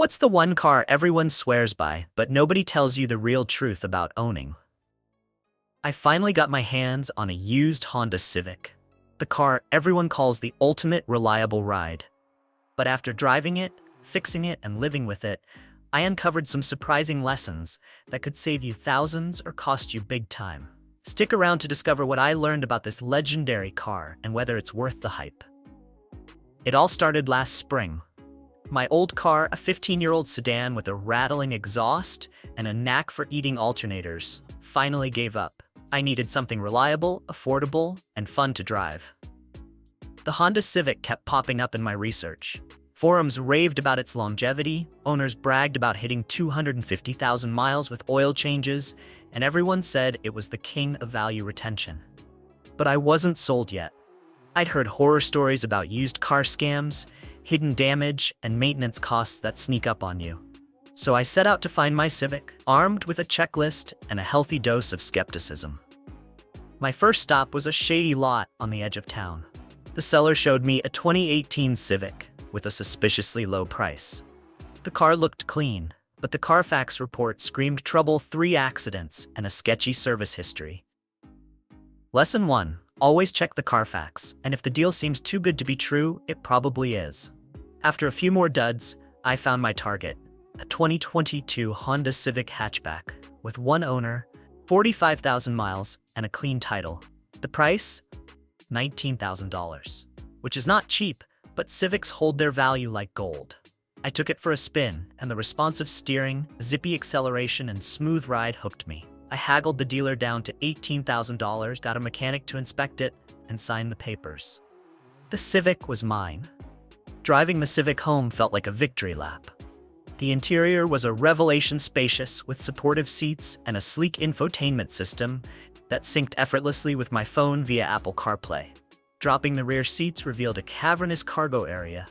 What's the one car everyone swears by, but nobody tells you the real truth about owning? I finally got my hands on a used Honda Civic, the car everyone calls the ultimate reliable ride. But after driving it, fixing it, and living with it, I uncovered some surprising lessons that could save you thousands or cost you big time. Stick around to discover what I learned about this legendary car and whether it's worth the hype. It all started last spring. My old car, a 15-year-old sedan with a rattling exhaust and a knack for eating alternators, finally gave up. I needed something reliable, affordable, and fun to drive. The Honda Civic kept popping up in my research. Forums raved about its longevity, owners bragged about hitting 250,000 miles with oil changes, and everyone said it was the king of value retention. But I wasn't sold yet. I'd heard horror stories about used car scams, hidden damage, and maintenance costs that sneak up on you. So I set out to find my Civic, armed with a checklist and a healthy dose of skepticism. My first stop was a shady lot on the edge of town. The seller showed me a 2018 Civic with a suspiciously low price. The car looked clean, but the Carfax report screamed trouble, 3 accidents, and a sketchy service history. Lesson 1. Always check the Carfax, and if the deal seems too good to be true, it probably is. After a few more duds, I found my target, a 2022 Honda Civic hatchback with one owner, 45,000 miles, and a clean title. The price? $19,000, which is not cheap, but Civics hold their value like gold. I took it for a spin, and the responsive steering, zippy acceleration, and smooth ride hooked me. I haggled the dealer down to $18,000, got a mechanic to inspect it, and signed the papers. The Civic was mine. Driving the Civic home felt like a victory lap. The interior was a revelation, spacious, with supportive seats and a sleek infotainment system that synced effortlessly with my phone via Apple CarPlay. Dropping the rear seats revealed a cavernous cargo area,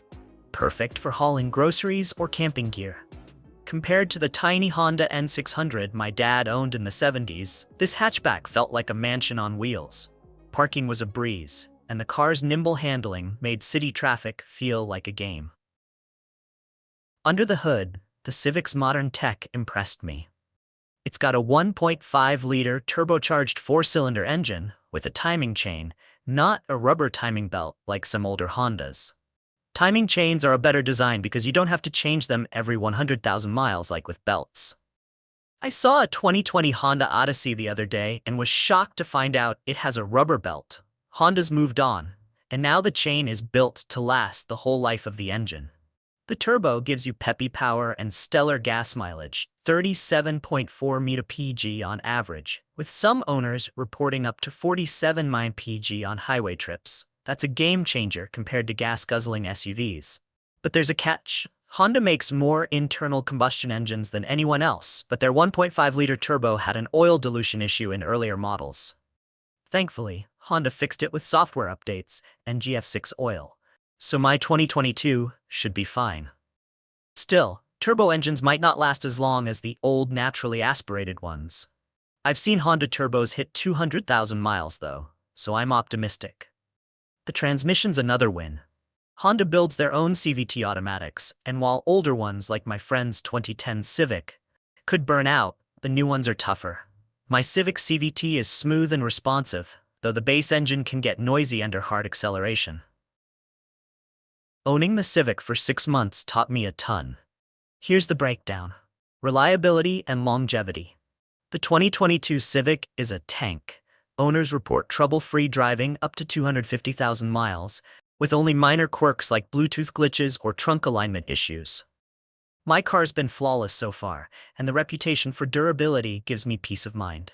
perfect for hauling groceries or camping gear. Compared to the tiny Honda N600 my dad owned in the 70s, this hatchback felt like a mansion on wheels. Parking was a breeze, and the car's nimble handling made city traffic feel like a game. Under the hood, the Civic's modern tech impressed me. It's got a 1.5-liter turbocharged 4-cylinder engine with a timing chain, not a rubber timing belt like some older Hondas. Timing chains are a better design because you don't have to change them every 100,000 miles like with belts. I saw a 2020 Honda Odyssey the other day and was shocked to find out it has a rubber belt. Honda's moved on, and now the chain is built to last the whole life of the engine. The turbo gives you peppy power and stellar gas mileage, 37.4 mpg on average, with some owners reporting up to 47 mpg on highway trips. That's a game changer compared to gas-guzzling SUVs. But there's a catch. Honda makes more internal combustion engines than anyone else, but their 1.5-liter turbo had an oil dilution issue in earlier models. Thankfully, Honda fixed it with software updates and GF6 oil, so my 2022 should be fine. Still, turbo engines might not last as long as the old naturally aspirated ones. I've seen Honda turbos hit 200,000 miles though, so I'm optimistic. The transmission's another win. Honda builds their own CVT automatics, and while older ones like my friend's 2010 Civic could burn out, the new ones are tougher. My Civic CVT is smooth and responsive, though the base engine can get noisy under hard acceleration. Owning the Civic for 6 months taught me a ton. Here's the breakdown. Reliability and longevity. The 2022 Civic is a tank. Owners report trouble-free driving up to 250,000 miles, with only minor quirks like Bluetooth glitches or trunk alignment issues. My car's been flawless so far, and the reputation for durability gives me peace of mind.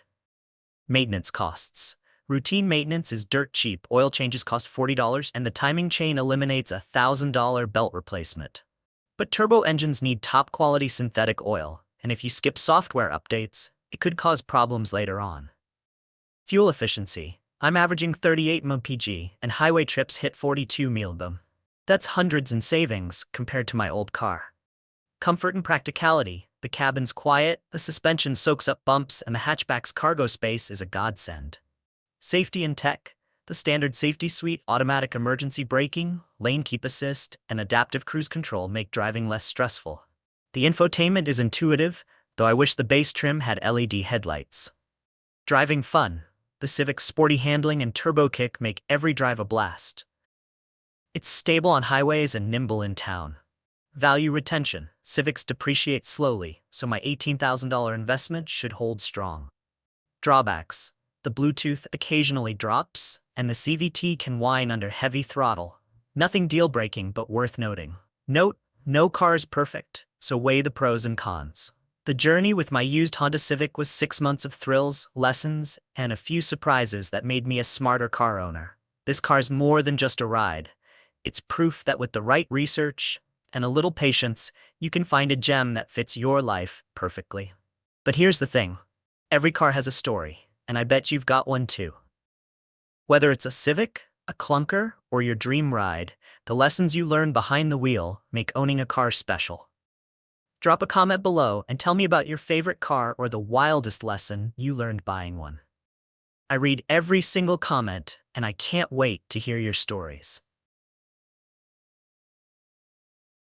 Maintenance costs. Routine maintenance is dirt cheap. Oil changes cost $40, and the timing chain eliminates a $1,000 belt replacement. But turbo engines need top-quality synthetic oil, and if you skip software updates, it could cause problems later on. Fuel efficiency. I'm averaging 38 mpg, and highway trips hit 42 mpg. That's hundreds in savings compared to my old car. Comfort and practicality. The cabin's quiet, the suspension soaks up bumps, and the hatchback's cargo space is a godsend. Safety and tech. The standard safety suite, automatic emergency braking, lane keep assist, and adaptive cruise control make driving less stressful. The infotainment is intuitive, though I wish the base trim had LED headlights. Driving fun. The Civic's sporty handling and turbo kick make every drive a blast. It's stable on highways and nimble in town. Value retention. Civics depreciate slowly, so my $18,000 investment should hold strong. Drawbacks. The Bluetooth occasionally drops, and the CVT can whine under heavy throttle. Nothing deal-breaking but worth noting. Note, no car is perfect, so weigh the pros and cons. The journey with my used Honda Civic was 6 months of thrills, lessons, and a few surprises that made me a smarter car owner. This car's more than just a ride. It's proof that with the right research and a little patience, you can find a gem that fits your life perfectly. But here's the thing. Every car has a story, and I bet you've got one too. Whether it's a Civic, a clunker, or your dream ride, the lessons you learn behind the wheel make owning a car special. Drop a comment below and tell me about your favorite car or the wildest lesson you learned buying one. I read every single comment, and I can't wait to hear your stories.